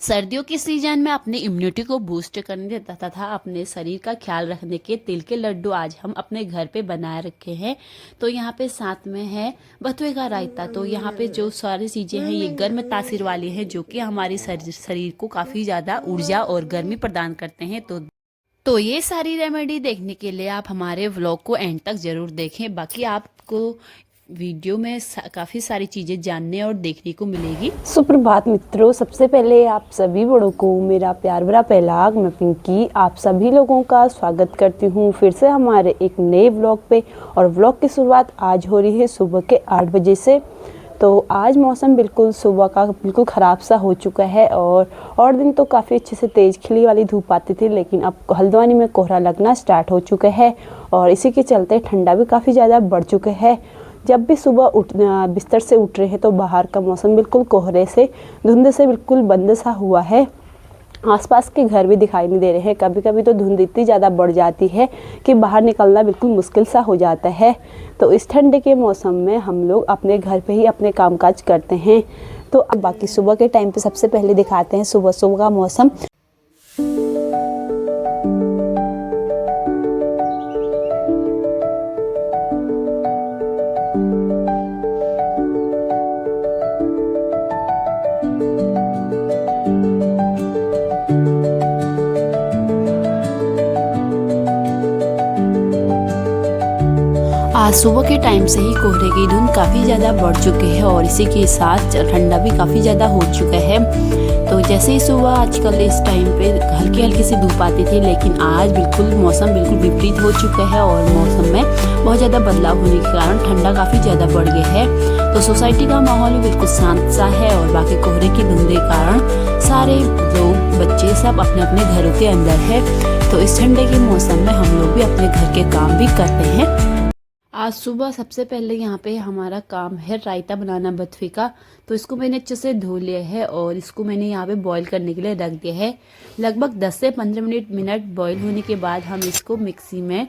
सर्दियों के सीजन में अपने इम्यूनिटी को बूस्ट करने तथा अपने शरीर का ख्याल रखने के तिल के लड्डू आज हम अपने घर पे बनाए रखे हैं। तो यहाँ पे साथ में है बथुए का रायता। तो यहाँ पे जो सारी चीज़ें हैं ये गर्म तासीर वाली हैं, जो कि हमारी शरीर को काफ़ी ज़्यादा ऊर्जा और गर्मी प्रदान करते हैं। तो ये सारी रेमेडी देखने के लिए आप हमारे व्लॉग को एंड तक ज़रूर देखें। बाकी आपको वीडियो में काफ़ी सारी चीज़ें जानने और देखने को मिलेगी। सुप्रभात मित्रों, सबसे पहले आप सभी बड़ों को मेरा प्यार भरा पहलाग। मैं पिंकी आप सभी लोगों का स्वागत करती हूँ फिर से हमारे एक नए व्लॉग पे। और व्लॉग की शुरुआत आज हो रही है सुबह के 8 बजे से। तो आज मौसम बिल्कुल सुबह का बिल्कुल ख़राब सा हो चुका है और दिन तो काफ़ी अच्छे से तेज़ खिली वाली धूप आती थी, लेकिन अब हल्द्वानी में कोहरा लगना स्टार्ट हो चुका है और इसी के चलते ठंडा भी काफ़ी ज़्यादा बढ़ चुका है। जब भी सुबह बिस्तर से उठ रहे हैं तो बाहर का मौसम बिल्कुल कोहरे से धुंध से बिल्कुल बंद सा हुआ है। आसपास के घर भी दिखाई नहीं दे रहे हैं। कभी कभी तो धुंध इतनी ज़्यादा बढ़ जाती है कि बाहर निकलना बिल्कुल मुश्किल सा हो जाता है। तो इस ठंड के मौसम में हम लोग अपने घर पे ही अपने कामकाज करते हैं। तो अब बाकी सुबह के टाइम पे सबसे पहले दिखाते हैं सुबह सुबह का मौसम। आज सुबह के टाइम से ही कोहरे की धुंध काफ़ी ज़्यादा बढ़ चुकी है और इसी के साथ ठंडा भी काफ़ी ज़्यादा हो चुका है। तो जैसे ही सुबह आजकल इस टाइम पे हल्की हल्की सी धूप आती थी, लेकिन आज बिल्कुल मौसम बिल्कुल विपरीत हो चुका है और मौसम में बहुत ज़्यादा बदलाव होने के कारण ठंडा काफ़ी ज़्यादा बढ़ गया है। तो सोसाइटी का माहौल भी बिल्कुल शांत सा है और बाकी कोहरे की धुंध के कारण सारे लोग बच्चे सब अपने अपने घरों के अंदर है। तो इस ठंडे के मौसम में हम लोग भी अपने घर के काम भी करते हैं। आज सुबह सबसे पहले यहाँ पे हमारा काम है रायता बनाना बथुए का। तो इसको मैंने अच्छे से धो लिया है और इसको मैंने यहाँ पे बॉईल करने के लिए रख दिया है। लगभग 10 से 15 मिनट बॉईल होने के बाद हम इसको मिक्सी में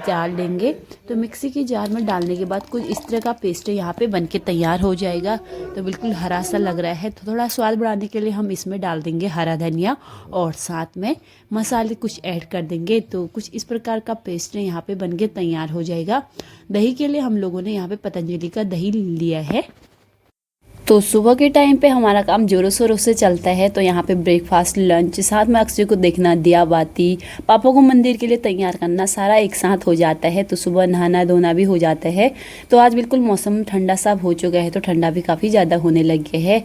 डाल देंगे। तो मिक्सी की जार में डालने के बाद कुछ इस तरह का पेस्ट यहाँ पे बनके तैयार हो जाएगा। तो बिल्कुल हरा सा लग रहा है। तो थोड़ा स्वाद बढ़ाने के लिए हम इसमें डाल देंगे हरा धनिया और साथ में मसाले कुछ ऐड कर देंगे। तो कुछ इस प्रकार का पेस्ट यहाँ पे बनके तैयार हो जाएगा। दही के लिए हम लोगों ने यहाँ पे पतंजलि का दही लिया है। तो सुबह के टाइम पे हमारा काम जोरों शोरों से चलता है। तो यहाँ पे ब्रेकफास्ट, लंच, साथ में अक्षय को देखना, दिया बाती, पापा को मंदिर के लिए तैयार करना, सारा एक साथ हो जाता है। तो सुबह नहाना धोना भी हो जाता है। तो आज बिल्कुल मौसम ठंडा सा हो चुका है, तो ठंडा भी काफ़ी ज़्यादा होने लग गया है।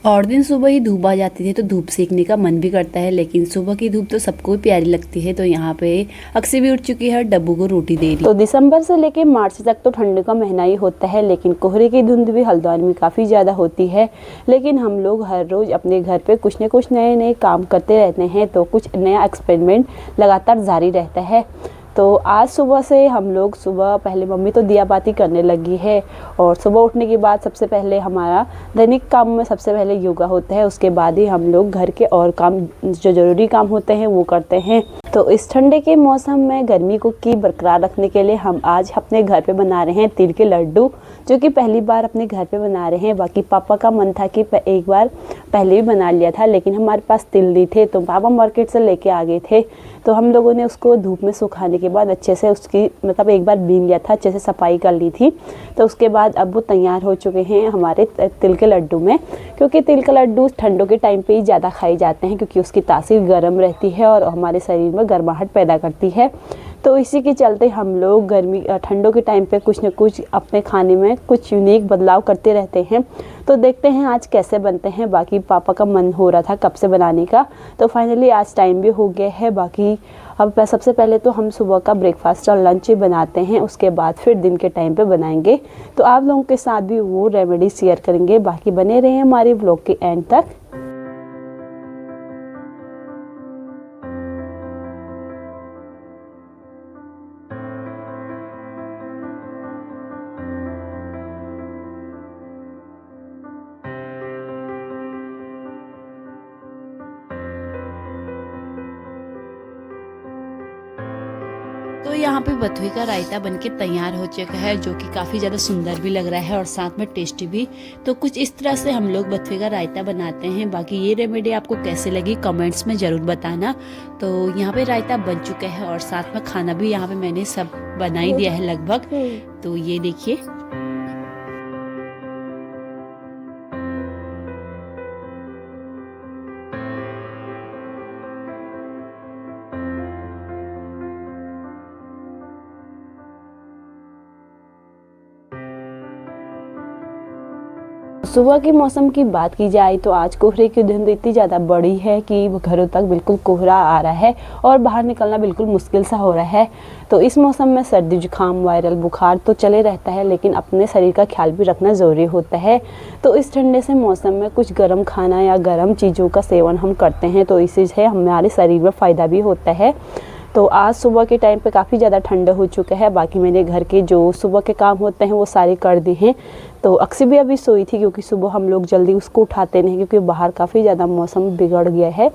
और दिन सुबह ही धूप आ जाती थी तो धूप सेकने का मन भी करता है, लेकिन सुबह की धूप तो सबको प्यारी लगती है। तो यहाँ पे अक्षय भी उठ चुकी है, डब्बू को रोटी दे रही। तो दिसंबर से लेके मार्च तक तो ठंड का महीना ही होता है, लेकिन कोहरे की धुंध भी हल्द्वानी में काफ़ी ज़्यादा होती है। लेकिन हम लोग हर रोज़ अपने घर पे कुछ न कुछ नए नए काम करते रहते हैं। तो कुछ नया एक्सपेरिमेंट लगातार जारी रहता है। तो आज सुबह से हम लोग सुबह पहले मम्मी तो दिया बाती करने लगी है और सुबह उठने के बाद सबसे पहले हमारा दैनिक काम में सबसे पहले योगा होता है। उसके बाद ही हम लोग घर के और काम जो ज़रूरी काम होते हैं वो करते हैं। तो इस ठंडे के मौसम में गर्मी को की बरकरार रखने के लिए हम आज अपने घर पे बना रहे हैं तिल के लड्डू, जो कि पहली बार अपने घर पे बना रहे हैं। बाकी पापा का मन था कि एक बार पहले भी बना लिया था, लेकिन हमारे पास तिल नहीं थे तो पापा मार्केट से लेके आ गए थे। तो हम लोगों ने उसको धूप में सुखाने के बाद अच्छे से उसकी मतलब एक बार बीन लिया था, अच्छे से सफाई कर ली थी। तो उसके बाद अब वो तैयार हो चुके हैं हमारे तिल के लड्डू में। क्योंकि तिल के लड्डू ठंडों के टाइम पे ही ज़्यादा खाए जाते हैं, क्योंकि उसकी तासीर गर्म रहती है और हमारे शरीर में गर्माहट पैदा करती है। तो इसी के चलते हम लोग ठंडों के टाइम पे कुछ न कुछ अपने खाने में कुछ यूनिक बदलाव करते रहते हैं। तो देखते हैं आज कैसे बनते हैं। बाकी पापा का मन हो रहा था कब से बनाने का, तो फाइनली आज टाइम भी हो गया है। बाकी अब सबसे पहले तो हम सुबह का ब्रेकफास्ट और लंच ही बनाते हैं, उसके बाद फिर दिन के टाइम पे बनाएंगे। तो आप लोगों के साथ भी वो रेमेडी शेयर करेंगे। बाकी बने रहें हमारे ब्लॉग के एंड तक। तो यहाँ पे बथुए का रायता बनके तैयार हो चुका है, जो कि काफ़ी ज़्यादा सुंदर भी लग रहा है और साथ में टेस्टी भी। तो कुछ इस तरह से हम लोग बथुए का रायता बनाते हैं। बाकी ये रेमेडी आपको कैसे लगी कमेंट्स में ज़रूर बताना। तो यहाँ पे रायता बन चुका है और साथ में खाना भी यहाँ पे मैंने सब बना ही दिया है लगभग। तो ये देखिए। सुबह के मौसम की बात की जाए तो आज कोहरे की धुंध इतनी ज़्यादा बड़ी है कि घरों तक बिल्कुल कोहरा आ रहा है और बाहर निकलना बिल्कुल मुश्किल सा हो रहा है। तो इस मौसम में सर्दी जुकाम वायरल बुखार तो चले रहता है, लेकिन अपने शरीर का ख्याल भी रखना ज़रूरी होता है। तो इस ठंडे से मौसम में कुछ गर्म खाना या गर्म चीज़ों का सेवन हम करते हैं तो इससे हमारे शरीर में फ़ायदा भी होता है। तो आज सुबह के टाइम पे काफ़ी ज़्यादा ठंडा हो चुका है। बाकी मैंने घर के जो सुबह के काम होते हैं वो सारे कर दिए हैं। तो अक्सी भी अभी सोई थी क्योंकि सुबह हम लोग जल्दी उसको उठाते नहीं, क्योंकि बाहर काफ़ी ज़्यादा मौसम बिगड़ गया है।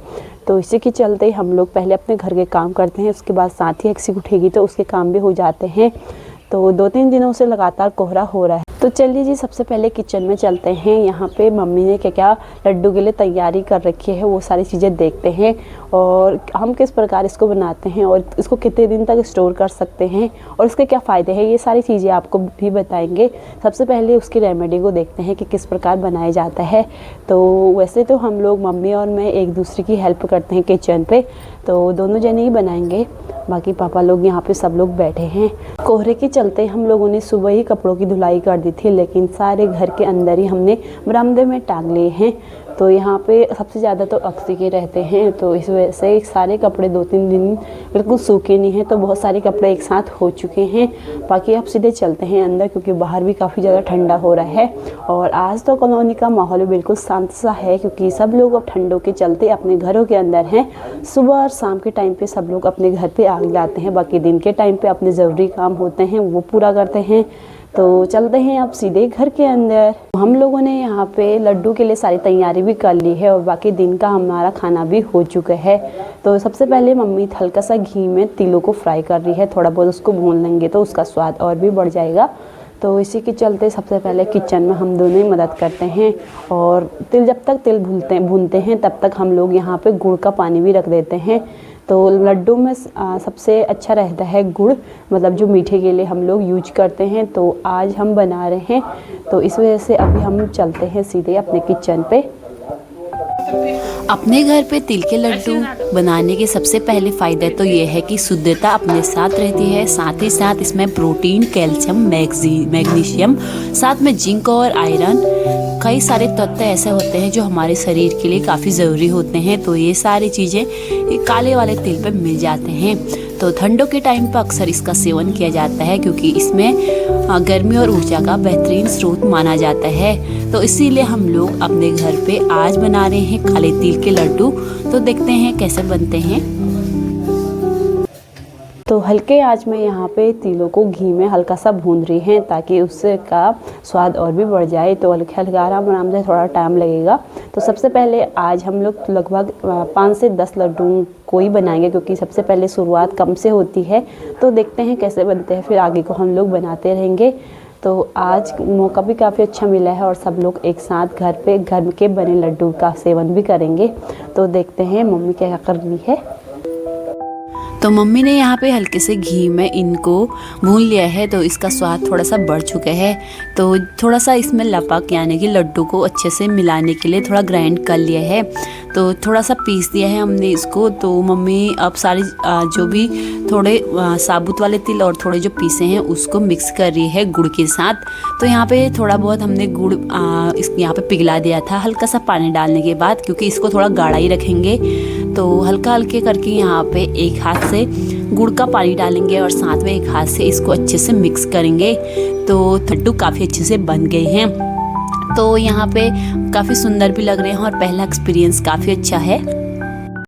तो इसी के चलते हम लोग पहले अपने घर के काम करते हैं, उसके बाद साथ ही अक्सी उठेगी तो उसके काम भी हो जाते हैं। तो 2-3 दिनों से लगातार कोहरा हो रहा है। तो चलिए जी, सबसे पहले किचन में चलते हैं। यहाँ पे मम्मी ने क्या क्या लड्डू के लिए तैयारी कर रखी है वो सारी चीज़ें देखते हैं और हम किस प्रकार इसको बनाते हैं और इसको कितने दिन तक स्टोर कर सकते हैं और इसके क्या फ़ायदे हैं, ये सारी चीज़ें आपको भी बताएंगे। सबसे पहले उसकी रेमेडी को देखते हैं कि किस प्रकार बनाया जाता है। तो वैसे तो हम लोग मम्मी और मैं एक दूसरे की हेल्प करते हैं किचन पे, तो दोनों जने ही बनाएंगे। बाकी पापा लोग यहाँ पे सब लोग बैठे हैं। कोहरे के चलते हम लोगों ने सुबह ही कपड़ों की धुलाई कर दी थी, लेकिन सारे घर के अंदर ही हमने बरामदे में टांग लिए हैं। तो यहाँ पे सबसे ज़्यादा तो अक्सी के रहते हैं, तो इस वजह से सारे कपड़े 2-3 दिन बिल्कुल सूखे नहीं हैं। तो बहुत सारे कपड़े एक साथ हो चुके हैं। बाकी अब सीधे चलते हैं अंदर, क्योंकि बाहर भी काफ़ी ज़्यादा ठंडा हो रहा है। और आज तो कॉलोनी का माहौल भी बिल्कुल शांत सा है, क्योंकि सब लोग अब ठंडों के चलते अपने घरों के अंदर हैं। सुबह और शाम के टाइम पे सब लोग अपने घर पे आग लाते हैं, बाकी दिन के टाइम पे अपने ज़रूरी काम होते हैं वो पूरा करते हैं। तो चलते हैं अब सीधे घर के अंदर। हम लोगों ने यहाँ पे लड्डू के लिए सारी तैयारी भी कर ली है और बाकी दिन का हमारा खाना भी हो चुका है। तो सबसे पहले मम्मी हल्का सा घी में तिलों को फ्राई कर रही है, थोड़ा बहुत उसको भून लेंगे तो उसका स्वाद और भी बढ़ जाएगा। तो इसी के चलते सबसे पहले किचन में हम दोनों ही मदद करते हैं और जब तक तिल भूनते हैं तब तक हम लोग यहाँ पे गुड़ का पानी भी रख देते हैं। तो लड्डू में सबसे अच्छा रहता है गुड़, मतलब जो मीठे के लिए हम लोग यूज करते हैं। तो आज हम बना रहे हैं, तो इस वजह से अभी हम चलते हैं सीधे अपने किचन पे। अपने घर पे तिल के लड्डू बनाने के सबसे पहले फ़ायदे तो ये है कि शुद्धता अपने साथ रहती है, साथ ही साथ इसमें प्रोटीन, कैल्शियम, मैग्नीशियम, साथ में जिंक और आयरन, कई सारे तत्व ऐसे होते हैं जो हमारे शरीर के लिए काफ़ी ज़रूरी होते हैं। तो ये सारी चीज़ें काले वाले तिल पे मिल जाते हैं। तो ठंडों के टाइम पर अक्सर इसका सेवन किया जाता है, क्योंकि इसमें गर्मी और ऊर्जा का बेहतरीन स्रोत माना जाता है। तो इसीलिए हम लोग अपने घर पे आज बना रहे हैं काले तिल के लड्डू। तो देखते हैं कैसे बनते हैं। तो हल्के आंच में यहाँ पे तिलों को घी में हल्का सा भून रही हैं ताकि उसका स्वाद और भी बढ़ जाए। तो हल्के हल्के आराम से थोड़ा टाइम लगेगा। तो सबसे पहले आज हम लोग लगभग 5 से 10 लड्डू को ही बनाएंगे, क्योंकि सबसे पहले शुरुआत कम से होती है। तो देखते हैं कैसे बनते हैं, फिर आगे को हम लोग बनाते रहेंगे। तो आज मौका भी काफ़ी अच्छा मिला है और सब लोग एक साथ घर के बने लड्डू का सेवन भी करेंगे। तो देखते हैं मम्मी क्या कर रही है। तो मम्मी ने यहाँ पे हल्के से घी में इनको भून लिया है, तो इसका स्वाद थोड़ा सा बढ़ चुका है। तो थोड़ा सा इसमें लपक यानी कि लड्डू को अच्छे से मिलाने के लिए थोड़ा ग्राइंड कर लिया है। तो थोड़ा सा पीस दिया है हमने इसको। तो मम्मी अब सारी जो भी थोड़े साबुत वाले तिल और थोड़े जो पीसे हैं उसको मिक्स कर रही है गुड़ के साथ। तो यहाँ पे थोड़ा बहुत हमने गुड़ यहाँ पे पिघला दिया था हल्का सा पानी डालने के बाद, क्योंकि इसको थोड़ा गाढ़ा ही रखेंगे। तो हल्का हल्के करके यहाँ पे एक हाथ से गुड़ का पानी डालेंगे और साथ में एक हाथ से इसको अच्छे से मिक्स करेंगे। तो लड्डू काफ़ी अच्छे से बन गए हैं। तो यहाँ पे काफ़ी सुंदर भी लग रहे हैं और पहला एक्सपीरियंस काफ़ी अच्छा है।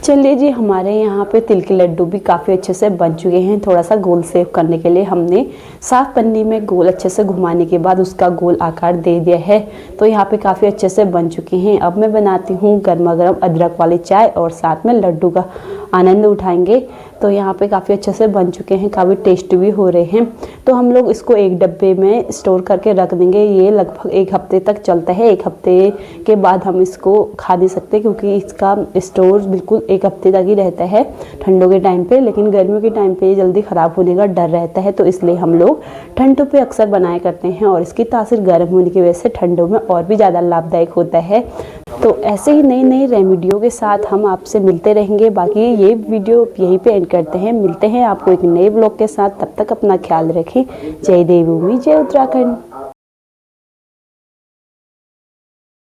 चलिए जी, हमारे यहाँ पे तिल के लड्डू भी काफ़ी अच्छे से बन चुके हैं। थोड़ा सा गोल सेव करने के लिए हमने साफ पन्नी में गोल अच्छे से घुमाने के बाद उसका गोल आकार दे दिया है। तो यहाँ पे काफ़ी अच्छे से बन चुके हैं। अब मैं बनाती हूँ गर्मा गर्म अदरक वाली चाय और साथ में लड्डू का आनंद उठाएंगे। तो यहाँ पे काफ़ी अच्छे से बन चुके हैं, काफ़ी टेस्टी भी हो रहे हैं। तो हम लोग इसको एक डब्बे में स्टोर करके रख देंगे। ये लगभग 1 हफ्ते तक चलता है। 1 हफ्ते के बाद हम इसको खा नहीं सकते क्योंकि इसका स्टोर बिल्कुल 1 हफ्ते तक ही रहता है ठंडों के टाइम पे, लेकिन गर्मियों के टाइम पे ये जल्दी ख़राब होने का डर रहता है। तो इसलिए हम लोग ठंडों पे अक्सर बनाया करते हैं और इसकी तासीर गर्म होने की वजह से ठंडों में और भी ज़्यादा लाभदायक होता है। तो ऐसे ही नई नई रेमेडियो के साथ हम आपसे मिलते रहेंगे। बाकी ये वीडियो यहीं पे एंड करते हैं, मिलते हैं आपको एक नए ब्लॉग के साथ। तब तक अपना ख्याल रखें। जय देवभूमि, जय उत्तराखंड।